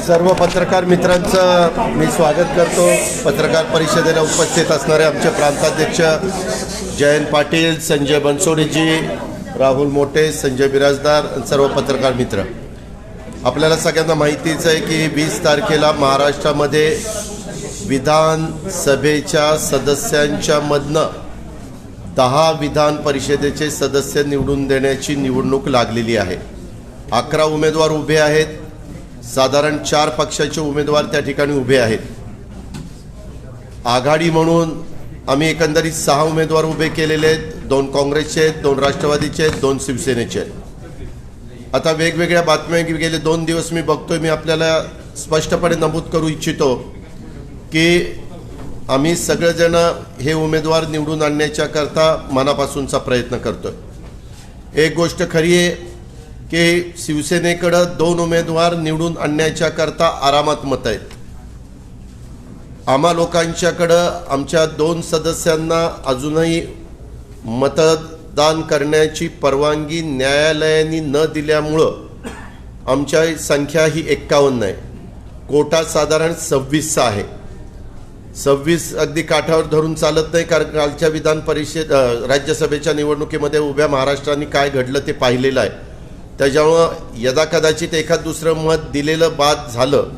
सर्व पत्रकार मित्रांचं मी स्वागत करतो। पत्रकार परिषदेला उपस्थित असणारे आमचे प्रांताध्यक्ष जयंत पाटील, संजय बनसोडेजी, राहुल मोटे, संजय बिराजदार, सर्व पत्रकार मित्र, आपल्याला सगळ्यांना माहितीच आहे की 20 तारखेला महाराष्ट्रामध्ये विधानसभेच्या सदस्यांच्या मधनं 10 विधान परिषदेचे सदस्य निवडून देण्याची निवडणूक लागलेली आहे। 11 उमेदवार उभे आहेत। साधारण 4 पक्षाचे उमेदवार त्या ठिकाणी उभे आहेत। आघाडी म्हणून आम्ही एकंदरीत 6 उमेदवार उभे केलेले आहेत। 2 काँग्रेसचे आहेत, 2 राष्ट्रवादीचे आहेत, 2 शिवसेनेचे आहेत। आता वेगवेगळ्या बातम्या गेले 2 दिवस मी बघतोय, मी आपल्याला स्पष्टपणे नमूद करू इच्छितो की आम्ही सगळेजण हे उमेदवार निवडून आणण्याच्या करता मनापासूनचा प्रयत्न करतोय। एक गोष्ट खरी आहे की शिवसेनेकडे 2 उमेदवार निवडून आणण्याच्या करता आरामात मत आहेत। आम्हा लोकांच्याकडे आमच्या 2 सदस्यांना अजूनही मतदान करण्याची परवानगी न्यायालयाने न दिल्यामुळं आमच्या संख्या ही 51 आहे। कोटा साधारण 26 आहे। 26 अगदी काठावर धरून चालत नाही, कारण कालच्या विधान परिषद राज्यसभेच्या निवडणुकीमध्ये उभ्या महाराष्ट्राने काय घडलं ते पाहिलेलं आहे। त्याच्यामुळं यदा कदाचित एखाद दुसरं मत दिलेलं बाद झालं,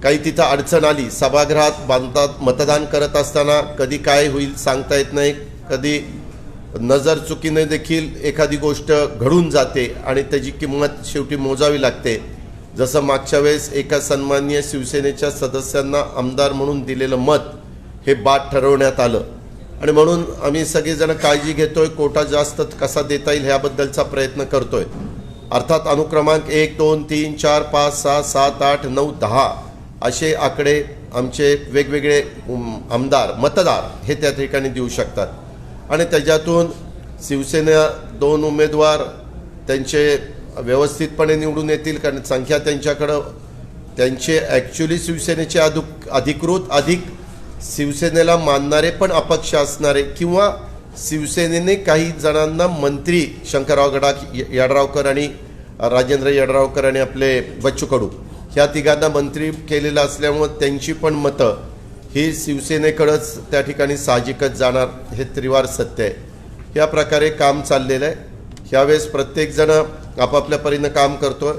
काही तिथं अडचण आली, सभागृहात मतदान करत असताना कधी काय होईल सांगता येत नाही। कधी नजर चुकीने देखील एखादी गोष्ट घडून जाते आणि त्याची किंमत शेवटी मोजावी लागते। जसं मागच्या वेळेस एका सन्माननीय शिवसेनेच्या सदस्यांना आमदार म्हणून दिलेलं मत हे बाद ठरवण्यात आलं आणि म्हणून आम्ही सगळेजण काळजी घेतोय, कोटा जास्त कसा देता येईल ह्याबद्दलचा प्रयत्न करतोय। अर्थात अनुक्रमांक 1, 2, 3, 4, 5, 6, 7, 8, 9, 10 असे आकडे आमचे वेगवेगळे मतदार हे त्या ठिकाणी देऊ शकतात आणि त्याच्यातून शिवसेना 2 उमेदवार त्यांचे व्यवस्थितपणे निवडून येतील, कारण संख्या त्यांच्याकडं त्यांचे ॲक्च्युली शिवसेनेचे अधिक शिवसेनेला मानणारे पण अपक्ष असणारे किंवा शिवसेनेने काही जणांना मंत्री शंकरराव यड्रावकर आणि राजेंद्र यड्रावकर आणि आपले बच्चू कडू ह्या तिघांना मंत्री केलेलं असल्यामुळं त्यांची पण मतं ही शिवसेनेकडंच त्या ठिकाणी साहजिकच जाणार, हे त्रिवार सत्य आहे। ह्या प्रकारे काम चाललेलं आहे। ह्यावेळेस प्रत्येकजण आपापल्या परीनं काम करतो।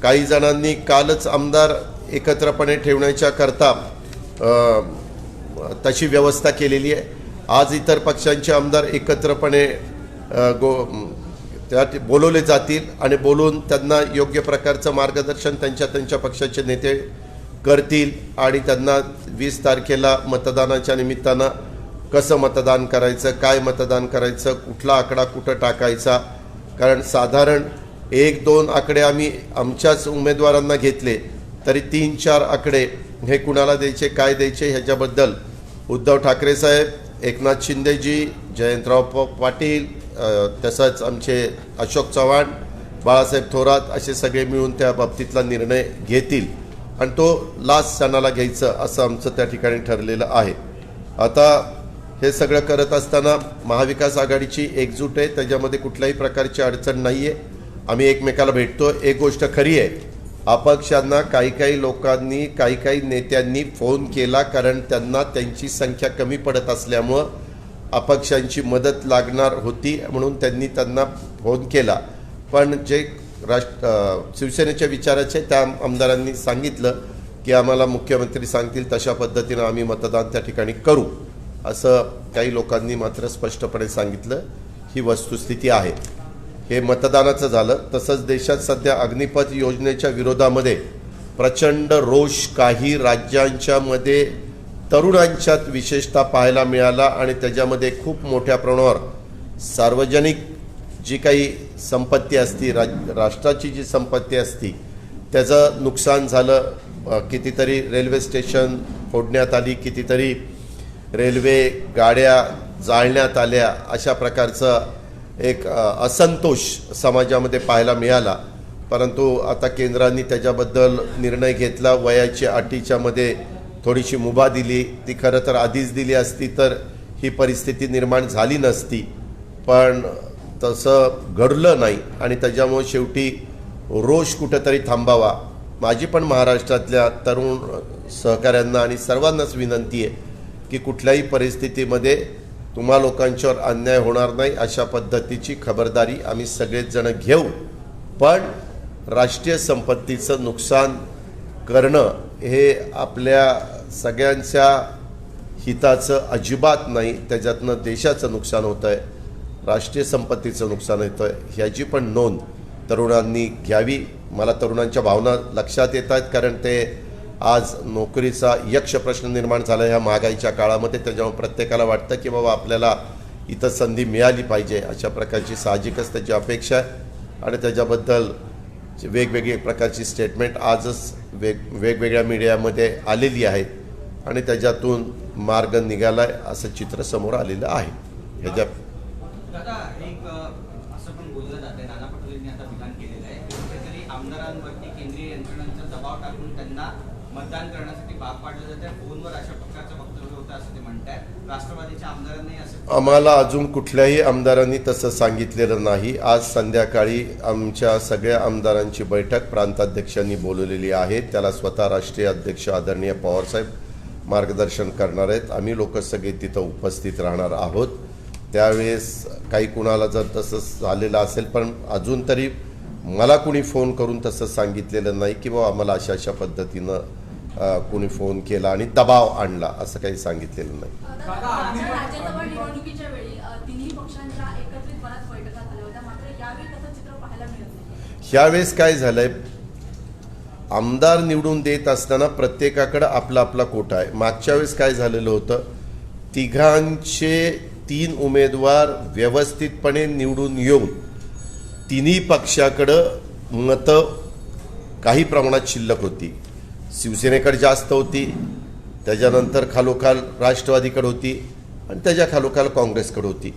काही जणांनी कालच आमदार एकत्रपणे ठेवण्याच्या करता तशी व्यवस्था केलेली आहे। आज इतर पक्षांचे आमदार एकत्रपणे बोलवले जातील आणि बोलून त्यांना योग्य प्रकारचं मार्गदर्शन त्यांच्या पक्षाचे नेते करतील आणि त्यांना 20 तारखेला मतदानाच्या निमित्तानं कसं मतदान करायचं, काय मतदान करायचं, कुठला आकडा कुठं टाकायचा, कारण साधारण 1-2 आकडे आम्ही आमच्याच उमेदवारांना घेतले तरी 3-4 आकडे हे कुणाला द्यायचे, काय द्यायचे ह्याच्याबद्दल उद्धव ठाकरे साहेब, एकनाथ शिंदेजी, जयंतराव पाटील, तसंच आमचे अशोक चव्हाण, बाळासाहेब थोरात असे सगळे मिळून त्या बाबतीतला निर्णय घेतील आणि तो लास्ट क्षणाला घ्यायचं असं आमचं त्या ठिकाणी ठरलेलं आहे। आता हे सगळं करत असताना महाविकास आघाडीची एकजूट आहे, त्याच्यामध्ये कुठल्याही प्रकारची अडचण नाही आहे। आम्ही एकमेकाला भेटतो। एक गोष्ट खरी आहे, अपक्षांना काही लोकांनी काही नेत्यांनी फोन केला, कारण त्यांना त्यांची संख्या कमी पडत असल्यामुळं अपक्षांची मदत लागणार होती म्हणून त्यांना फोन केला। पण जे शिवसेनेच्या विचाराचे त्या आमदारांनी सांगितलं की आम्हाला मुख्यमंत्री सांगतील तशा पद्धतीनं आम्ही मतदान त्या ठिकाणी करू, असं काही लोकांनी मात्र स्पष्टपणे सांगितलं। ही वस्तुस्थिती आहे। हे मतदानाचं झालं। तसंच देशात सध्या अग्निपथ योजनेच्या विरोधामध्ये प्रचंड रोष काही राज्यांच्या मध्ये तरुणांच्यात विशेषतः पाहायला मिळाला आणि त्याच्यामध्ये खूप मोठ्या प्रमाणावर सार्वजनिक जी काही संपत्ती असती, राष्ट्राची जी संपत्ती असती त्याचं नुकसान झालं। कितीतरी रेल्वे स्टेशन फोडण्यात आली, कितीतरी रेल्वे गाड्या जाळण्यात आल्या, अशा प्रकारचं एक असंतोष समाजामध्ये पाहायला मिळाला। परंतु आता केंद्राने त्याच्याबद्दल निर्णय घेतला। वयाची अटीच्या मध्ये थोडीशी मुभा दिली। ती खरं तर आधीच दिली असती तर ही परिस्थिती निर्माण झाली नसती, पण तसं घडलं नाही आणि त्याच्यामुळे शेवटी रोष कुठेतरी थांबावा. माझी पण महाराष्ट्रातल्या तरुण सहकाऱ्यांना आणि सर्वांनाच विनंती आहे की कुठल्याही परिस्थितीमध्ये तुम्हा लोकांच्यावर अन्याय होणार नाही अशा पद्धतीची खबरदारी आम्ही सगळेच जण घेऊ. पण राष्ट्रीय संपत्तीचं नुकसान करणं हे आपल्या सगळ्यांच्या हिताचं अजिबात नाही. त्याच्यातनं देशाचं नुकसान होतं आहे, राष्ट्रीय संपत्तीचं नुकसान होतं आहे, ह्याची पण नोंद तरुणांनी घ्यावी. मला तरुणांच्या भावना लक्षात येत आहेत, कारण ते आज नोकरीचा यक्ष प्रश्न निर्माण झाला ह्या महागाईच्या काळामध्ये. त्याच्यामुळे प्रत्येकाला वाटतं की बाबा आपल्याला इथं संधी मिळाली पाहिजे, अशा प्रकारची साहजिकच त्याची अपेक्षा आहे. आणि त्याच्याबद्दल वेगवेगळी प्रकारची स्टेटमेंट आजच वेगवेगळ्या मीडियामध्ये आलेली आहेत आणि त्याच्यातून मार्ग निघाला आहे असं चित्र समोर आलेलं आहे. ह्याच्या दादा एक असं पण बोललं जातंय, नाना पटोलेंनी आता विधान केलेलं आहे, कुठेतरी आमदारांवरती केंद्रीय यंत्रणांचा दबाव टाकून त्यांना मतदान करण्यासाठी भाग पाडलं जातं. फोनवर अशा प्रकारचं वक्तव्य होतं असं ते म्हणतात. राष्ट्रवादीच्या आमदारांनी असं आम्हाला अजून कुठल्याही आमदारांनी तसं सांगितलेलं नाही. आज संध्याकाळी आमच्या सगळ्या आमदारांची बैठक प्रांताध्यक्षांनी बोलवलेली आहे. त्याला स्वतः राष्ट्रीय अध्यक्ष आदरणीय पवारसाहेब मार्गदर्शन करणार आहेत. आम्ही लोक सगळे तिथं उपस्थित राहणार आहोत. त्यावेळेस काही कुणाला जर तसं झालेलं असेल, पण अजून तरी मला कुणी फोन करून तसं सांगितलेलं नाही की बाबा आम्हाला अशा अशा पद्धतीनं कुणी फोन केला आणि दबाव आणला असं काही सांगितलेलं नाही. राज्यसभा निवडणुकीच्या वेळी तिन्ही पक्षांच्या एकत्रित बऱ्याच बैठका झाल्या होत्या, मात्र यावेळी तसं चित्र पाहायला मिळत नाही. ह्यावेळेस काय झालंय, आमदार निवडून देत असताना प्रत्येकाकडे आपला आपला कोटा आहे. मागच्या वेळेस काय झालेलं होतं, तिघांचे 3 उमेदवार व्यवस्थितपणे निवडून येऊन तिन्ही पक्षाकडं मतं काही प्रमाणात शिल्लक होती. शिवसेनेकडे जास्त होती, त्याच्यानंतर खालोखाल राष्ट्रवादीकडे होती आणि त्याच्या खालोखाल काँग्रेसकडे होती.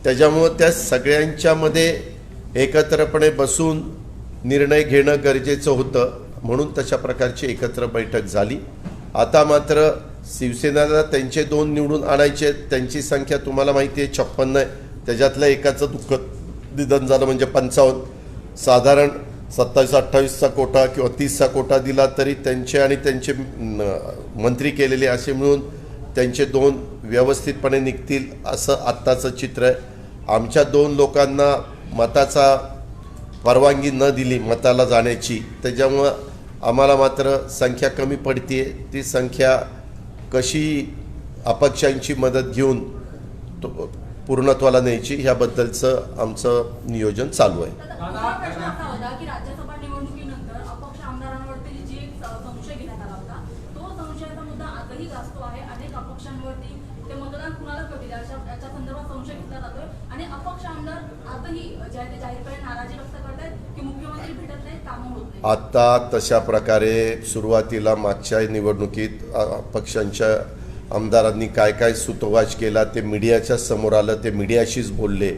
त्याच्यामुळं त्या सगळ्यांच्यामध्ये एकत्रपणे बसून निर्णय घेणं गरजेचं होतं, म्हणून तशा प्रकारची एकत्र बैठक झाली. आता मात्र शिवसेनेला त्यांचे 2 निवडून आणायचे, त्यांची संख्या तुम्हाला माहिती आहे 56 आहे. त्याच्यातल्या एकाचं दुःखद निधन झालं म्हणजे 55. साधारण 27-28चा कोटा किंवा 30चा कोटा दिला तरी त्यांचे आणि त्यांचे मंत्री केलेले असे मिळून त्यांचे 2 व्यवस्थितपणे निघतील असं आत्ताचं चित्र आहे. आमच्या 2 लोकांना मताचा परवानगी न दिली मताला जाण्याची, त्याच्यामुळं आम्हाला मात्र संख्या कमी पडते. ती संख्या कशी अपक्षांची मदत घेऊन पूर्णत्वाला न्यायची ह्याबद्दलचं आमचं नियोजन चालू आहे. प्रश्न असा होता की राज्यसभा निवडणुकीनंतर अपक्ष आमदारांवरती जी एक संशय घेण्यात आला होता, तो संशयाचा मुद्दा आजही गाजतो आहे. अनेक अपक्षांवरती ते मतदान कुणाला करतील याच्या संदर्भात संशय घेतला जातोय आणि अपक्ष आमदार आजही जे आहे ते जाहीरपणे नाराजी व्यक्त करतायत की मुख्यमंत्री भेटत नाहीत, कामं होत नाही. आता तशा प्रकारे सुरुवातीला मागच्या निवडणुकीत पक्षांच्या आमदारांनी काय काय सुतोवाच केला ते मीडियाच्या समोर आलं, ते मीडियाशीच बोलले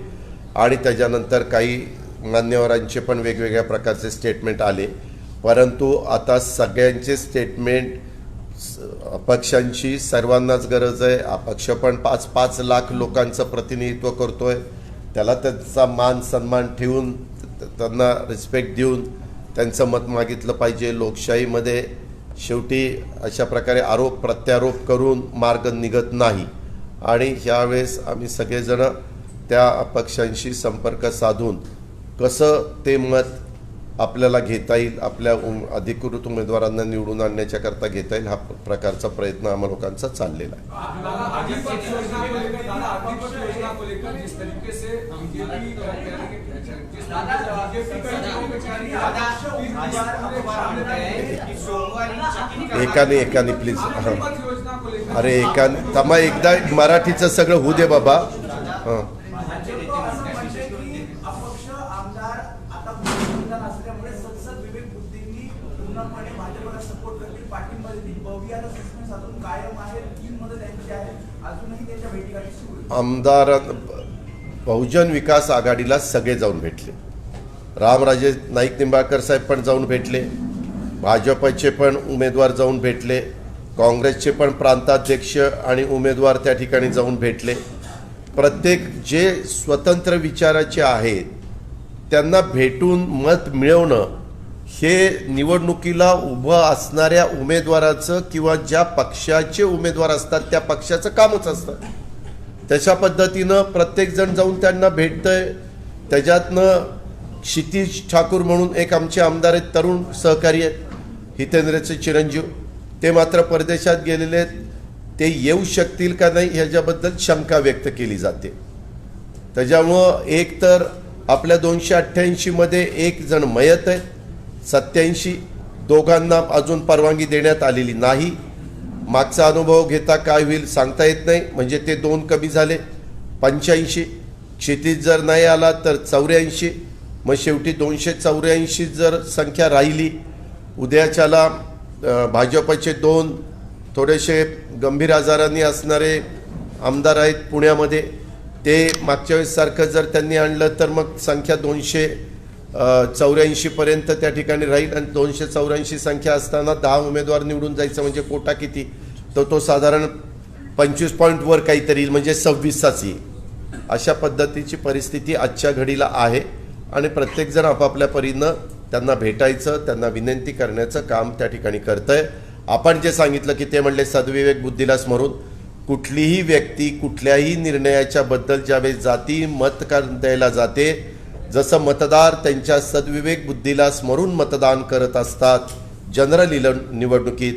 आणि त्याच्यानंतर काही मान्यवरांचे पण वेगवेगळ्या प्रकारचे स्टेटमेंट आले. परंतु आता सगळ्यांचे स्टेटमेंट अपक्षांची सर्वांनाच गरज आहे. अपक्ष पण 5-5 लाख लोकांचं प्रतिनिधित्व करतोय, त्याला त्यांचा मान सन्मान ठेवून त्यांना रिस्पेक्ट देऊन त्यांचं मत मागितलं पाहिजे. लोकशाहीमध्ये शेवटी अशा प्रकारे आरोप प्रत्यारोप करून मार्ग निघत नाही आणि ह्यावेळेस आम्ही सगळेजण त्या अपक्षांशी संपर्क साधून कसं ते मत आपल्याला घेता येईल, आपल्या अधिकृत उमेदवारांना निवडून आणण्याच्याकरता घेता येईल, हा प्रकारचा प्रयत्न आम्हा लोकांचा चाललेला आहे. एकाने प्लीज. अरे तमा एकदा मराठीचं सगळं होऊ दे बाबा. हां, आमदार बहुजन विकास आघाडीला सगळे जाऊन भेटले. रामराजे नाईक निंबाळकर साहेब पण जाऊन भेटले, भाजपचे पण उमेदवार जाऊन भेटले, काँग्रेसचे पण प्रांताध्यक्ष आणि उमेदवार त्या ठिकाणी जाऊन भेटले. प्रत्येक जे स्वतंत्र विचाराचे आहेत त्यांना भेटून मत मिळवणं हे निवडणुकीला उभं असणाऱ्या उमेदवाराचं किंवा ज्या पक्षाचे उमेदवार असतात त्या पक्षाचं कामच असतं. तशा पद्धतीनं प्रत्येकजण जाऊन त्यांना भेटतंय. त्याच्यातनं क्षितिज ठाकूर म्हणून एक आमचे आमदार आहेत, तरुण सहकारी आहेत, हितेंद्रचे चिरंजीव, ते मात्र परदेशात गेलेले आहेत. ते येऊ शकतील का नाही ह्याच्याबद्दल शंका व्यक्त केली जाते. त्याच्यामुळं एक तर आपल्या 288 मध्ये एक जण मयत आहे, 87 दोघांना अजून परवानगी देण्यात आलेली नाही. मागचा अनुभव घेता काय होईल सांगता येत नाही, म्हणजे ते 2 कमी झाले. 85 क्षितिज जर नाही आला तर 84, मग शेवटी 284 जर संख्या राहिली. उद्याच्याला भाजपचे 2 थोडेसे गंभीर आजारांनी असणारे आमदार आहेत पुण्यामध्ये, ते मागच्या वेळेससारखं जर त्यांनी आणलं तर मग संख्या 284 पर्यंत त्या ठिकाणी राहील. आणि 284 संख्या असताना 10 उमेदवार निवडून जायचं म्हणजे कोटा किती, तर तो साधारण 25 पॉईंट वर काहीतरी येईल, म्हणजे 26च येईल. अशा पद्धतीची परिस्थिती आजच्या घडीला आहे आणि प्रत्येकजण आपापल्या परीनं त्यांना भेटायचं, त्यांना विनंती करण्याचं काम त्या ठिकाणी करतंय. आपण जे सांगितलं की ते म्हणले सद्विवेक बुद्धीला स्मरून, कुठलीही व्यक्ती कुठल्याही निर्णयाच्या बद्दल ज्यावेळेस जाती मत द्यायला जाते, जसं मतदार त्यांच्या सद्विवेक बुद्धीला स्मरून मतदान करत असतात जनरल निवडणुकीत,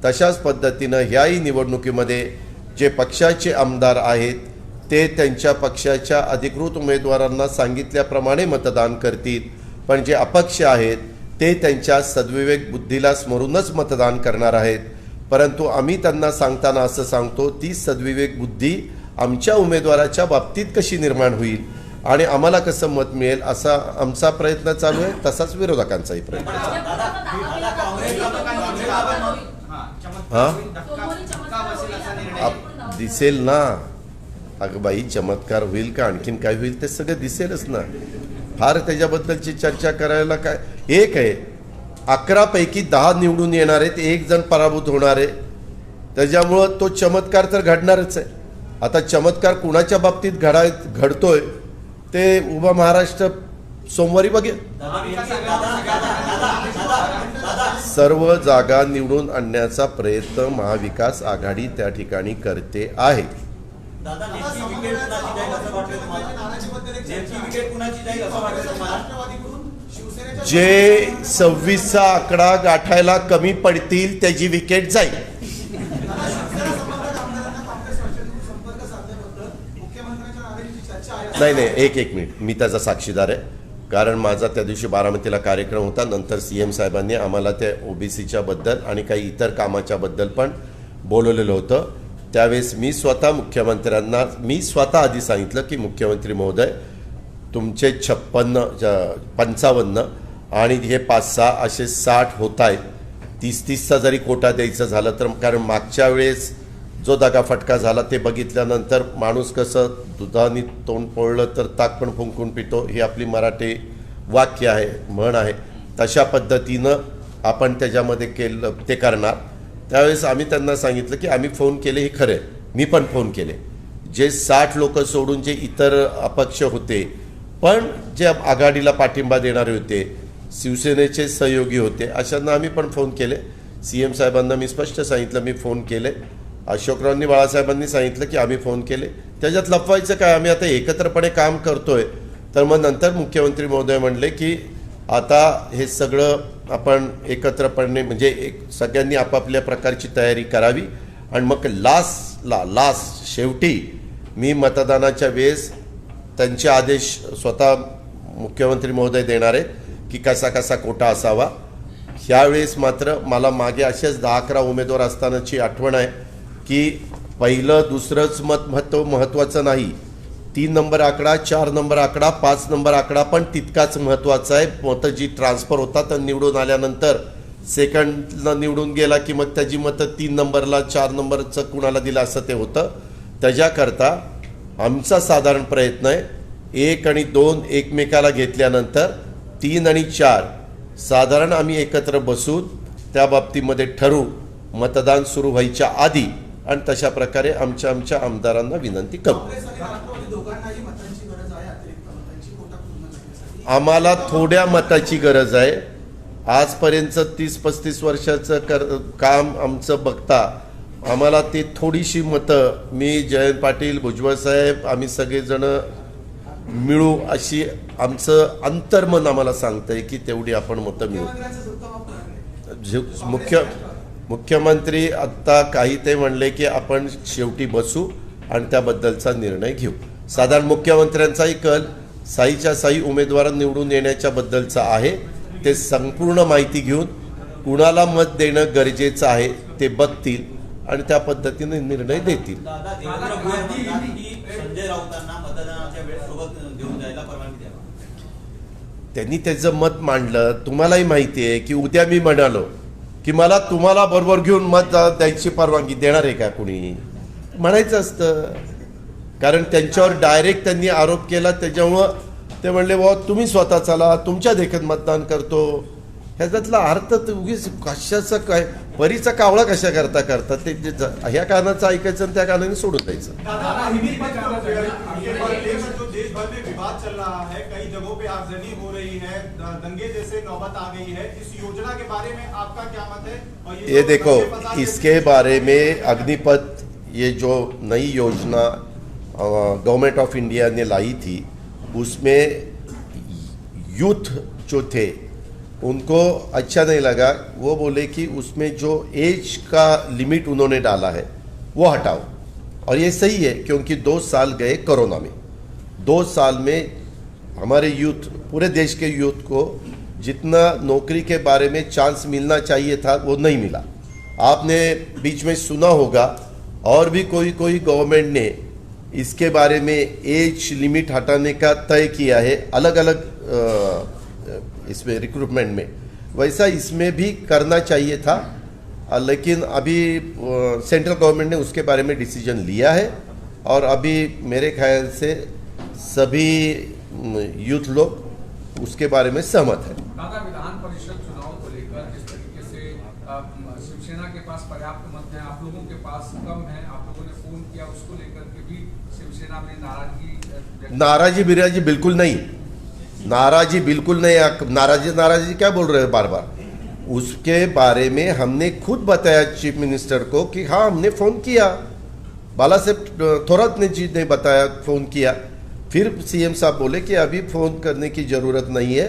तशाच पद्धतीनं ह्याही निवडणुकीमध्ये जे पक्षाचे आमदार आहेत ते त्यांच्या पक्षाच्या अधिकृत उमेदवारांना सांगितल्याप्रमाणे मतदान करतील. पण जे अपक्ष आहेत ते त्यांच्या सद्विवेक बुद्धीला स्मरूनच मतदान करणार आहेत. परंतु आम्ही त्यांना सांगताना असं सांगतो, ती सद्विवेक बुद्धी आमच्या उमेदवाराच्या बाबतीत कशी निर्माण होईल आणि आम्हाला कसं मत मिळेल असा आमचा प्रयत्न चालू आहे, तसाच विरोधकांचाही प्रयत्न. दिसेल ना अगं बाई, चमत्कार होईल का आणखीन काय होईल ते सगळं दिसेलच ना. फार त्याच्याबद्दलची चर्चा करायला काय. एक आहे 11 पैकी 10 निवडून येणार आहेत, 1 जण पराभूत होणार आहे. त्याच्यामुळं तो चमत्कार तर घडणारच आहे. आता चमत्कार कुणाच्या बाबतीत घडतोय ते उभा महाराष्ट्र सोमवारी बघेल. सर्व जागा निवडून आणण्याचा प्रयत्न महाविकास आघाडी त्या ठिकाणी करते आहे. जे 26चा आकडा गाठायला कमी पडतील त्याची विकेट जाईल. नाही एक मिनिट, मी त्याचा साक्षीदार आहे. कारण माझा त्या दिवशी बारामतीला कार्यक्रम होता. नंतर CM साहेबांनी आम्हाला त्या OBCच्या बद्दल आणि काही इतर कामाच्या बद्दल पण बोलवलेलं होतं. त्यावेळेस मी स्वतः मुख्यमंत्र्यांना आधी सांगितलं की मुख्यमंत्री महोदय, तुमचे 55 आणि हे 5-6 असे 60 होत आहेत. 30-30चा जरी कोटा द्यायचं झालं तर, कारण मागच्या वेळेस जो दगाफटका झाला ते बघितल्यानंतर माणूस कसं दुधाने तोंड पोळलं तर ताक पण फुंकून पितो, ही आपली मराठी वाक्य आहे, म्हण आहे. तशा पद्धतीनं आपण त्याच्यामध्ये केलं ते करणार. त्यावेळेस आम्ही त्यांना सांगितलं की आम्ही फोन केले, हे खरं आहे, मी पण फोन केले. जे 60 लोक सोडून जे इतर अपक्ष होते पण जे आघाडीला पाठिंबा देणारे होते, शिवसेनेचे सहयोगी होते, अशांना आम्ही पण फोन केले. CM साहेबांना मी स्पष्ट सांगितलं मी फोन केले. अशोकरावांनी बाळासाहेबांनी सांगितलं की आम्ही फोन केले. त्याच्यात लपवायचं काय, आम्ही आता एकत्रपणे काम करतोय. तर मग नंतर मुख्यमंत्री महोदय म्हणले की आता हे सगळं आपण एकत्रपणे म्हणजे सगळ्यांनी आपापल्या प्रकारची तयारी करावी. आणि मग लास्ट शेवटी मी मतदानाच्या वेळेस त्यांचे आदेश स्वतः मुख्यमंत्री महोदय देणार आहेत की कसा कसा कोटा असावा. ह्यावेळेस मात्र मला मागे असेच 10-11 उमेदवार असतानाची आठवण आहे की पहिलं दुसरंच महत्त्वाचं नाही, 3 नंबर आकडा, 4 नंबर आकडा, 5 नंबर आकडा पण तितकाच महत्त्वाचा आहे. मतं जी ट्रान्सफर होतात निवडून आल्यानंतर सेकंडला निवडून गेला की मग त्याची मतं 3 नंबरला 4 नंबरचं कुणाला दिलं असं ते होतं. त्याच्याकरता आमचा साधारण प्रयत्न आहे 1 आणि 2 एकमेकाला घेतल्यानंतर 3 आणि 4 साधारण आम्ही एकत्र बसून त्या बाबतीमध्ये ठरवू मतदान सुरू व्हायच्या आधी. आणि तशा प्रकारे आमच्या आमदारांना विनंती करू. आम्हाला थोड्या मताची गरज आहे. आजपर्यंत 30-35 वर्षाचं काम आमचं बघता आम्हाला ती थोडीशी मतं, मी जयंत पाटील, भुजबळ साहेब, आम्ही सगळेजण मिळू अशी आमचं अंतर्मन आम्हाला सांगतंय की तेवढी आपण मतं मिळू. मुख्यमंत्री आत्ता काही ते म्हणले की आपण शेवटी बसू आणि त्याबद्दलचा निर्णय घेऊ. साधारण मुख्यमंत्र्यांचाही कल साईच्या साई उमेदवार निवडून येण्याच्या बद्दलचा आहे. ते संपूर्ण माहिती घेऊन कुणाला मत देणं गरजेचं आहे ते बघतील आणि त्या पद्धतीने निर्णय देतील. दादा देवेंद्र फडणवीस म्हणाले की संजय राऊतांना मतदानाच्या वेळेस सोबत घेऊन जायला परवानगी द्यावी. त्यांनी त्याचं मत मांडलं. तुम्हालाही माहिती आहे की उद्या मी म्हणालो की मला तुम्हाला बरोबर घेऊन मत द्यायची परवानगी देणार आहे का कुणी? म्हणायचं असतं. कारण त्यांच्यावर डायरेक्ट त्यांनी आरोप केला, त्याच्यामुळं ते म्हणले बाबा तुम्ही स्वतः चला, तुमच्या देखत मतदान करतो. ह्याच्यातला अर्थ तर उगीच कशाचं काय परीचा कावळा कशा करता ते ह्या कारणाचं ऐकायचं आणि त्या कारणाने सोडून द्यायचं. देश भर में विवाद चल रहा है, कई जगहों पे आगजनी हो रही है, दंगे जैसे नौबत आ गई है, इस योजना के बारे में आपका क्या मत है? और ये देखो, इसके बारे में अग्निपथ ये जो नई योजना गवर्नमेंट ऑफ इंडिया ने लाई थी उसमें यूथ जो थे उनको अच्छा नहीं लगा. वो बोले कि उसमें जो एज का लिमिट उन्होंने डाला है वो हटाओ. और ये सही है क्योंकि 2 साल गए कोरोना में. 2 साल में हमारे यूथ, पूरे देश के यूथ को जितना नौकरी के बारे में चांस मिलना चाहिए था वो नहीं मिला. आपने बीच में सुना होगा और भी कोई गवर्नमेंट ने इसके बारे में एज लिमिट हटाने का तय किया है अलग अलग इसमें रिक्रूटमेंट में. वैसा इसमें भी करना चाहिए था, लेकिन अभी सेंट्रल गवर्नमेंट ने उसके बारे में डिसीजन लिया है और अभी मेरे ख्याल से सभी यूथ लोग उसके बारे में सहमत है. दादा, विधान परिषद चुनाव को लेकर जिस तरीके से शिवसेना के पास पर्याप्त मत है, आप लोगों के पास कम है, आप लोगों ने फोन किया, उसको लेकर के भी शिवसेना में नाराजी बिराजी बिल्कुल नहीं. नाराजी बिल्कुल नहीं. नाराजी क्या बोल रहे हो बार बार? उसके बारे में हमने खुद बताया चीफ मिनिस्टर को कि हाँ हमने फ़ोन किया. बाला साहब थोरात जी ने बताया, फ़ोन किया. फिर सीएम साहब बोले कि अभी फ़ोन करने की ज़रूरत नहीं है,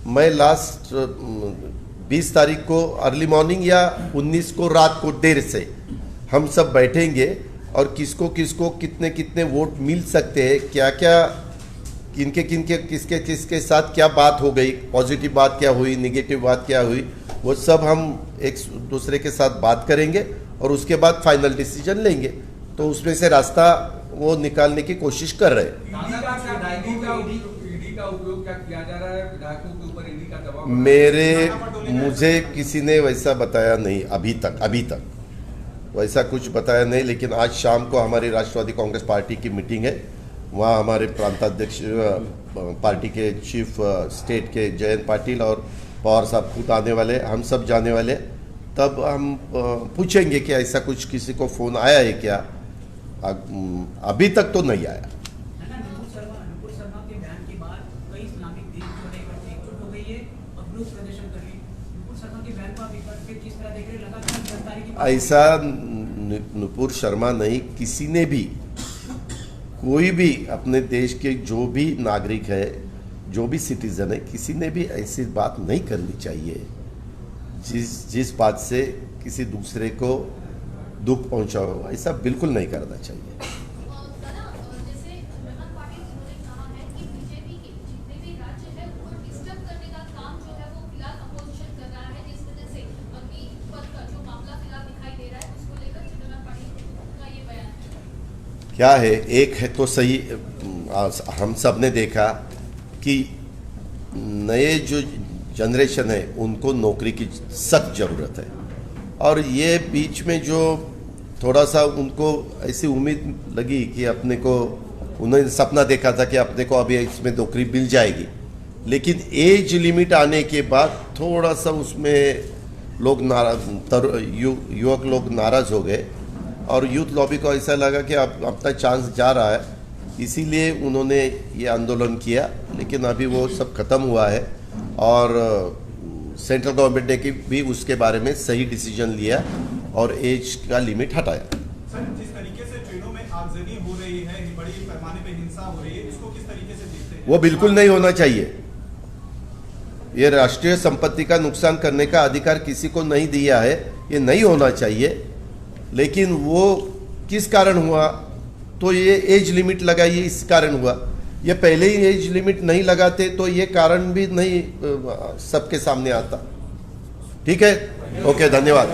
मैं लास्ट 20 तारीख को अर्ली मॉर्निंग या 19 को रात को देर से हम सब बैठेंगे और किसको कितने वोट मिल सकते हैं, क्या क्या किनके किसके साथ क्या बात हो गई, पॉजिटिव बात क्या हुई, नेगेटिव बात क्या हुई, वो सब हम एक दूसरे के साथ बात करेंगे और उसके बाद फाइनल डिसीजन लेंगे. तो उसमें से रास्ता वो निकालने की कोशिश कर रहे हैं. ईडी का उपयोग क्या किया जा रहा है? विधायकों के ऊपर ईडी का दबाव मुझे किसी ने वैसा बताया नहीं अभी तक वैसा कुछ बताया नहीं. लेकिन आज शाम को हमारी राष्ट्रवादी कांग्रेस पार्टी की मीटिंग है. वहाँ हमारे प्रांताध्यक्ष पार्टी के चीफ स्टेट के जयंत पाटिल और पवार साहब खुद आने वाले, हम सब जाने वाले. तब हम पूछेंगे कि ऐसा कुछ किसी को फ़ोन आया है क्या. अभी तक तो नहीं आया. नुपुर शर्मा के बयान के बाद कई इस्लामिक देश जो है एकजुट हो गई है और विरोध प्रदर्शन कर रही है. नुपुर शर्मा के बयान को आप एक बार फिर किस तरह देख रहे हैं? लगातार गिरफ्तारी की ऐसा नुपुर शर्मा नहीं, किसी ने भी, कोई भी अपने देश के जो भी नागरिक है, जो भी सिटीजन है, किसी ने भी ऐसी बात नहीं करनी चाहिए जिस बात से किसी दूसरे को दुख पहुंचा हो. ऐसा बिल्कुल नहीं करना चाहिए. क्या है, एक है तो सही, हम सब ने देखा कि नए जो जनरेशन है उनको नौकरी की सख्त ज़रूरत है. और ये बीच में जो थोड़ा सा उनको ऐसी उम्मीद लगी कि अपने को, उन्होंने सपना देखा था कि अपने को अभी इसमें नौकरी मिल जाएगी, लेकिन एज लिमिट आने के बाद थोड़ा सा उसमें लोग युवक लोग नाराज़ हो गए और यूथ लॉबी को ऐसा लगा कि अब अपना चांस जा रहा है, इसीलिए उन्होंने ये आंदोलन किया. लेकिन अभी वो सब खत्म हुआ है और सेंट्रल गवर्नमेंट ने की भी उसके बारे में सही डिसीजन लिया और एज का लिमिट हटाया। सर, जिस तरीके से ट्रेनों में आगजनी हो रही है, बड़ी पैमाने पे हिंसा हो रही है, इसको किस तरीके से देखते हैं? वो बिल्कुल नहीं होना चाहिए। ये राष्ट्रीय संपत्ति का नुकसान करने का अधिकार किसी को नहीं दिया है, ये नहीं होना चाहिए। लेकिन वो किस कारण हुआ, तो ये एज लिमिट लगाइए, इस कारण हुआ। ये पहले ही एज लिमिट नहीं लगाते तो ये कारण भी नहीं सबके सामने आता। ठीक है, ओके, धन्यवाद।